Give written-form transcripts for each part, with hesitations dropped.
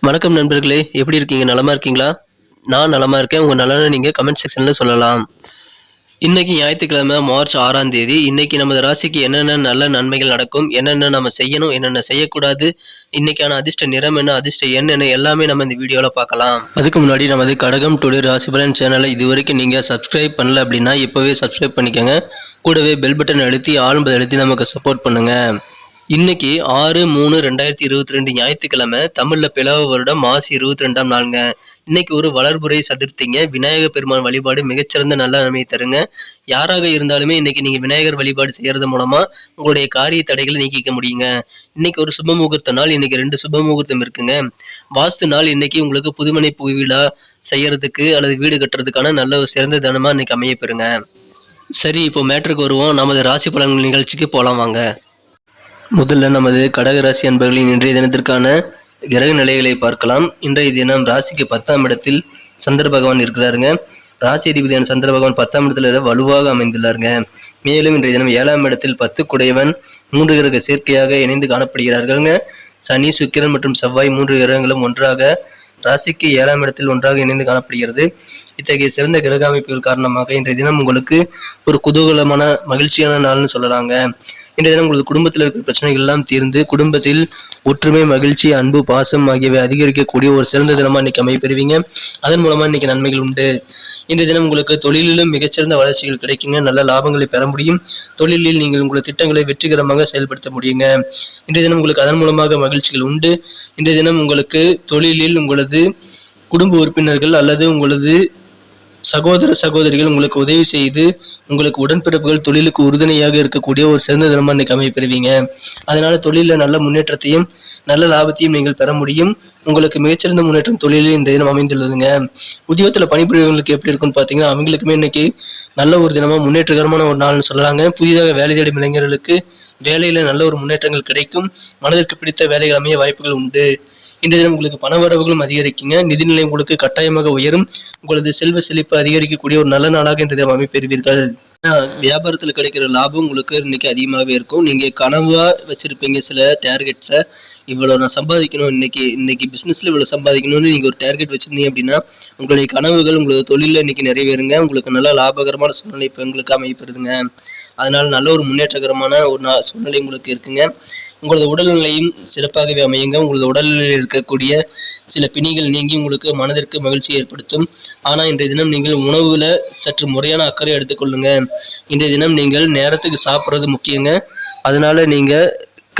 வணக்கம் நண்பர்களே, எப்படி இருக்கீங்க? நலமா இருக்கீங்களா? நான் நலமா இருக்கேன். உங்க நலன நீங்க கமெண்ட் செக்ஷன்ல சொல்லலாம். இன்னைக்கு ஞாயித்துக்கிழமை மார்ச் 6ஆம் தேதி. இன்னைக்கு நமது ராசிக்கு என்னென்ன நல்ல நன்மைகள் நடக்கும், என்னென்ன நம்ம செய்யணும், என்னென்ன செய்யக்கூடாது, இன்னைக்கான அதிர்ஷ்ட நிறம் என்ன, அதிர்ஷ்ட எண் என்ன, எல்லாமே நம்ம இந்த வீடியோல பார்க்கலாம். அதுக்கு முன்னாடி நமது கடகம் டுடே ராசிபலன் சேனலை இதுவரைக்கும் நீங்க சப்ஸ்கிரைப் பண்ணல அப்படின்னா இப்பவே சப்ஸ்கிரைப் பண்ணிக்கோங்க. கூடவே பெல் பட்டன் அழுத்தி ஆல் அழுத்தி நமக்கு சப்போர்ட் பண்ணுங்க. இன்னைக்கு 6/3/2022 ஞாயிற்றுக்கிழமை. தமிழ்ல பிளவ வருடம் மாசி 22ஆம் நாளுங்க. இன்னைக்கு ஒரு வளர்புரை சதுர்த்திங்க. விநாயகர் பெருமான் வழிபாடு மிகச்சிறந்த நல்ல நன்மையை தருங்க. யாராக இருந்தாலுமே இன்னைக்கு நீங்க விநாயகர் வழிபாடு செய்யறது மூலமா உங்களுடைய காரிய தடைகளை நீக்கிக்க முடியுங்க. இன்னைக்கு ஒரு சுப முகூர்த்த நாள். இன்னைக்கு 2 சுப முகூர்த்தம் இருக்குங்க. வாஸ்து நாள். இன்னைக்கு உங்களுக்கு புதுமனை விழா செய்யறதுக்கு அல்லது வீடு கட்டுறதுக்கான நல்ல ஒரு சிறந்த தினமா இன்னைக்கு அமைய பெறுங்க. சரி, இப்போ மேட்டருக்கு வருவோம். நமது ராசி பலன்கள் நிகழ்ச்சிக்கு போலாம் வாங்க. முதல்ல நமது கடகராசி அன்பர்களின் இன்றைய தினத்திற்கான கிரக நிலைகளை பார்க்கலாம். இன்றைய தினம் ராசிக்கு 10ஆம் இடத்தில் சந்திர பகவான் இருக்கிறாருங்க. ராசி அதிபதியான சந்திர பகவான் 10ஆம் இடத்துல வலுவாக அமைந்துள்ளாருங்க. மேலும் இன்றைய தினம் 7ஆம் இடத்தில் 10 குடையவன் 3 கிரக சேர்க்கையாக இணைந்து காணப்படுகிறார்கள்ங்க. சனி, சுக்கிரன் மற்றும் செவ்வாய் 3 கிரகங்களும் ஒன்றாக ராசிக்கு 7ஆம் இடத்தில் ஒன்றாக இணைந்து காணப்படுகிறது. இத்தகைய சிறந்த கிரக அமைப்புகள் காரணமாக இன்றைய தினம் உங்களுக்கு ஒரு குதூகலமான மகிழ்ச்சியான நாள்னு சொல்லலாங்க. இன்றைய தினம் உங்களது குடும்பத்தில் இருக்கிற பிரச்சனைகள் எல்லாம் தீர்ந்து குடும்பத்தில் ஒற்றுமை, மகிழ்ச்சி, அன்பு, பாசம் ஆகியவை அதிகரிக்கக்கூடிய ஒரு சிறந்த தினமா இன்னைக்கு அமைப்பெறுவீங்க. அதன் மூலமா இன்னைக்கு நன்மைகள் உண்டு. இன்றைய தினம் உங்களுக்கு தொழிலிலும் மிகச்சிறந்த வளர்ச்சிகள் கிடைக்குங்க. நல்ல லாபங்களை பெற முடியும். தொழிலில் நீங்கள் உங்களது திட்டங்களை வெற்றிகரமாக செயல்படுத்த முடியுங்க. இன்றைய தினம் உங்களுக்கு அதன் மூலமாக மகிழ்ச்சிகள் உண்டு. இன்றைய தினம் உங்களுக்கு தொழிலில் உங்களது குடும்ப உறுப்பினர்கள் அல்லது உங்களது சகோதர சகோதரிகள் உங்களுக்கு உதவி செய்து உங்களுக்கு உடன்பிறப்புகள் தொழிலுக்கு உறுதுணையாக இருக்கக்கூடிய ஒரு சிறந்த தினமா இன்னைக்கு அமைப்பெறுவீங்க. அதனால தொழில நல்ல முன்னேற்றத்தையும் நல்ல லாபத்தையும் நீங்கள் பெற முடியும். உங்களுக்கு மிகச்சிறந்த முன்னேற்றம் தொழிலில் இந்த தினம் அமைந்துள்ளதுங்க. உத்தியோகத்துல பணிபுரியவங்களுக்கு எப்படி இருக்குன்னு பாத்தீங்கன்னா அவங்களுக்குமே இன்னைக்கு நல்ல ஒரு தினமா முன்னேற்றகரமான ஒரு நாள்னு சொல்லலாங்க. புதிதாக வேலை தேடும் இளைஞர்களுக்கு வேலையில நல்ல ஒரு முன்னேற்றங்கள் கிடைக்கும். மனதிற்கு பிடித்த வேலைகள் அமைய வாய்ப்புகள் உண்டு. இன்றைய தினம் உங்களுக்கு பண வரவுகளும் அதிகரிக்குங்க. நிதிநிலை உங்களுக்கு கட்டாயமாக உயரும். உங்களது செல்வ செழிப்பு அதிகரிக்கக்கூடிய ஒரு நல்ல நாளாக இன்றைய தினம் அமைப்பெறுவீர்கள். வியாபாரத்துல கிடைக்கிற லாபம் உங்களுக்கு இன்னைக்கு அதிகமாகவே இருக்கும். நீங்க கனவா வச்சிருப்பீங்க சில டார்கெட்ஸை. இவ்வளவு நான் சம்பாதிக்கணும், இன்னைக்கு பிசினஸ்ல இவ்வளவு சம்பாதிக்கணும்னு நீங்க ஒரு டார்கெட் வச்சிருந்தீங்க அப்படின்னா உங்களுடைய கனவுகள் உங்களது தொழில இன்னைக்கு நிறைவேறுங்க. உங்களுக்கு நல்ல லாபகரமான சூழ்நிலை இப்ப உங்களுக்கு அமைப்பெறுதுங்க. அதனால நல்ல ஒரு முன்னேற்றகரமான ஒரு சூழ்நிலை உங்களுக்கு இருக்குங்க. உங்களது உடல்நிலையும் சிறப்பாகவே அமையுங்க. உங்களது உடல்நிலையில் இருக்கக்கூடிய சில பிணிகள் நீங்கி உங்களுக்கு மனதிற்கு மகிழ்ச்சி ஏற்படுத்தும். ஆனா இன்றைய தினம் நீங்கள் உணவுல சற்று முறையான அக்கறை எடுத்துக்கொள்ளுங்க. இன்றைய தினம் நீங்கள் நேரத்துக்கு சாப்பிட்றது முக்கியங்க. அதனால நீங்க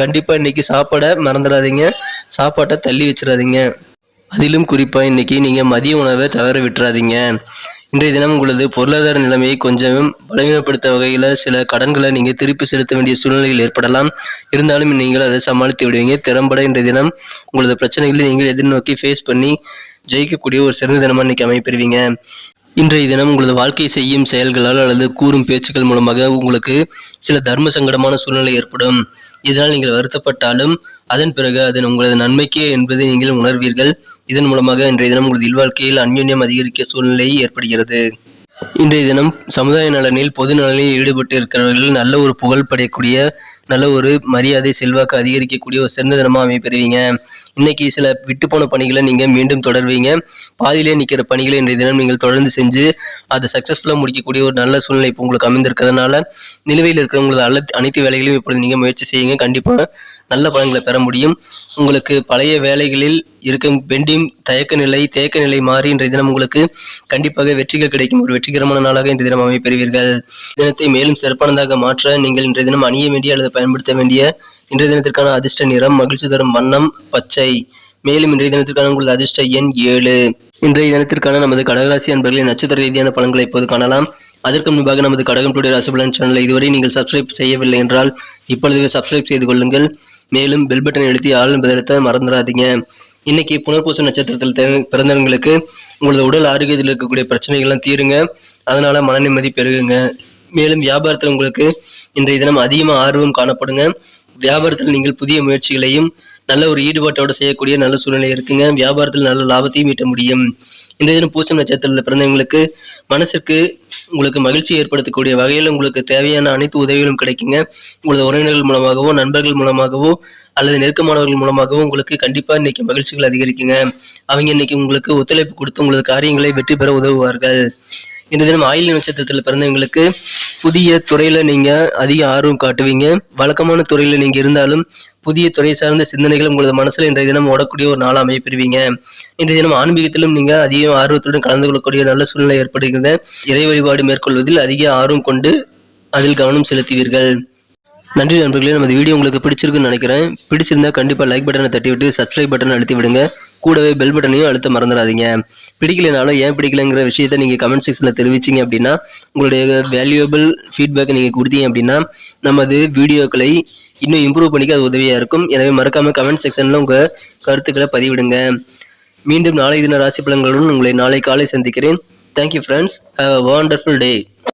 கண்டிப்பா இன்னைக்கு சாப்பாடை மறந்துடாதீங்க. சாப்பாட்டை தள்ளி வச்சிடாதீங்க. அதிலும் குறிப்பா இன்னைக்கு நீங்க மதிய உணவை தவற விட்டுறாதீங்க. இன்றைய தினம் உங்களது பொருளாதார நிலைமையை கொஞ்சம் பலவீனப்படுத்த வகையில் சில கடன்களை நீங்கள் திருப்பி செலுத்த வேண்டிய சூழ்நிலைகள் ஏற்படலாம். இருந்தாலும் நீங்கள் அதை சமாளித்து விடுவீங்க. திறம்பட இன்றைய தினம் உங்களது பிரச்சனைகளை நீங்கள் எதிர்நோக்கி ஃபேஸ் பண்ணி ஜெயிக்கக்கூடிய ஒரு சிறந்த தினமாக இன்னைக்கு அமைப்பெறுவீங்க. இன்றைய தினம் உங்களது வாழ்க்கை செய்யும் செயல்களால் அல்லது கூறும் பேச்சுக்கள் மூலமாக உங்களுக்கு சில தர்ம சங்கடமான சூழ்நிலை ஏற்படும். இதனால் நீங்கள் வருத்தப்பட்டாலும் அதன் பிறகு அது உங்களது நன்மைக்கே என்பதை நீங்கள் உணர்வீர்கள். இதன் மூலமாக இன்றைய தினம் உங்களது இல்வாழ்க்கையில் அந்யோன்யம் அதிகரிக்க சூழ்நிலை ஏற்படுகிறது. இன்றைய தினம் சமுதாய நலனில் பொது நலனில் ஈடுபட்டு இருக்கிறவர்கள் நல்ல ஒரு புகழ் படையக்கூடிய நல்ல ஒரு மரியாதை செல்வாக்கு அதிகரிக்கக்கூடிய ஒரு சிறந்த தினமாக அமைப்பெறுவீங்க. இன்னைக்கு சில விட்டு போன பணிகளை நீங்க மீண்டும் தொடர்வீங்க. பாதியிலே நிற்கிற பணிகளை இன்றைய தினம் நீங்கள் தொடர்ந்து செஞ்சு அதை சக்சஸ்ஃபுல்லாக முடிக்கக்கூடிய ஒரு நல்ல சூழ்நிலை இப்போ உங்களுக்கு அமைந்திருக்கிறதுனால நிலுவையில் இருக்கிறவங்களது அனைத்து வேலைகளையும் இப்பொழுது நீங்க முயற்சி செய்யுங்க. கண்டிப்பாக நல்ல பலன்களை பெற முடியும். உங்களுக்கு பழைய வேலைகளில் இருக்கும் பெண்டிங் தேக்க நிலை மாறி இன்றைய தினம் உங்களுக்கு கண்டிப்பாக வெற்றிகள் கிடைக்கும் ஒரு வெற்றிகரமான நாளாக இன்றைய தினம் அமைப்பெறுவீர்கள். தினத்தை மேலும் சிறப்பானதாக மாற்ற நீங்கள் இன்றைய தினம் அணிய வேண்டிய அல்லது பயன்படுத்த வேண்டிய இன்றைய தினத்திற்கான அதிர்ஷ்ட நிறம், மகிழ்ச்சி தரும் வண்ணம் பச்சை. மேலும் இன்றைய தினத்திற்கான உங்களது அதிர்ஷ்ட எண் 7. இன்றைய தினத்திற்கான நமது கடகராசி அன்பர்களின் நட்சத்திர ரீதியான பலன்களை இப்போது காணலாம். அதற்கு முன்பாக நமது கடகம் டுடே ராசி பலன் சேனலை இதுவரை நீங்கள் சப்ஸ்கிரைப் செய்யவில்லை என்றால் இப்பொழுது சப்ஸ்கிரைப் செய்து கொள்ளுங்கள். மேலும் பெல் பட்டன் அழுத்தி ஆல் பதிலத்தை மறந்துடாதீங்க. இன்னைக்கு புனர்பூச நட்சத்திரத்தில் பிறந்தவங்களுக்கு உங்களது உடல் ஆரோக்கியத்தில் இருக்கக்கூடிய பிரச்சனைகள்லாம் தீருங்க. அதனால மன நிம்மதி பெருகுங்க. மேலும் வியாபாரத்தில் உங்களுக்கு இன்றைய தினம் அதிகமாக ஆர்வம் காணப்படுங்க. வியாபாரத்தில் நீங்கள் புதிய முயற்சிகளையும் நல்ல ஒரு ஈடுபாட்டோடு செய்யக்கூடிய நல்ல சூழ்நிலை இருக்குங்க. வியாபாரத்தில் நல்ல லாபத்தையும் ஈட்ட முடியும். இன்றைய தினம் பூசம் நட்சத்திரத்தில் பிறந்தவங்களுக்கு மனசுக்கு உங்களுக்கு மகிழ்ச்சி ஏற்படுத்தக்கூடிய வகையில் உங்களுக்கு தேவையான அனைத்து உதவிகளும் கிடைக்குங்க. உங்களது உறவினர்கள் மூலமாகவோ, நண்பர்கள் மூலமாகவோ அல்லது நெருக்கமானவர்கள் மூலமாகவோ உங்களுக்கு கண்டிப்பா இன்னைக்கு மகிழ்ச்சிகள் அதிகரிக்குங்க. அவங்க இன்னைக்கு உங்களுக்கு ஒத்துழைப்பு கொடுத்து உங்களது காரியங்களை வெற்றி பெற உதவுவார்கள். இந்த தினம் ஆயில்ய நட்சத்திரத்தில் பிறந்தவங்களுக்கு புதிய துறையில நீங்க அதிக ஆர்வம் காட்டுவீங்க. வழக்கமான துறையில நீங்க இருந்தாலும் புதிய துறை சார்ந்த சிந்தனைகள் உங்களது மனசுல இன்றைய தினம் ஓடக்கூடிய ஒரு நாளா அமையப்பெறுவீங்க. இன்றைய தினம் ஆன்மீகத்திலும் நீங்க அதிக ஆர்வத்துடன் கலந்து கொள்ளக்கூடிய நல்ல சூழ்நிலை ஏற்படுகிறது. இறை வழிபாடு மேற்கொள்வதில் அதிக ஆர்வம் கொண்டு அதில் கவனம் செலுத்துவீர்கள். நன்றி நண்பர்களே. நமது வீடியோ உங்களுக்கு பிடிச்சிருக்குன்னு நினைக்கிறேன். பிடிச்சிருந்தா கண்டிப்பா லைக் பட்டனை தட்டி விட்டு சப்ஸ்கிரைப் பட்டனை அழுத்தி விடுங்க. கூடவே பெல் பட்டனையும் அழுத்த மறந்துடாதீங்க. பிடிக்கலைனாலும் ஏன் பிடிக்கலைங்கிற விஷயத்த நீங்க கமெண்ட் செக்ஷன்ல தெரிவிச்சீங்க அப்படின்னா, உங்களுடைய வேல்யூபிள் ஃபீட்பேக் நீங்க கொடுத்தீங்க அப்படின்னா நமது வீடியோக்களை இன்னும் இம்ப்ரூவ் பண்ணிக்க அது உதவியா இருக்கும். எனவே மறக்காம கமெண்ட் செக்ஷன்ல உங்க கருத்துக்களை பதிவிடுங்க. மீண்டும் நாளை தின ராசி பலன்களுடன் உங்களை நாளை காலை சந்திக்கிறேன். Thank you friends. Have a wonderful day.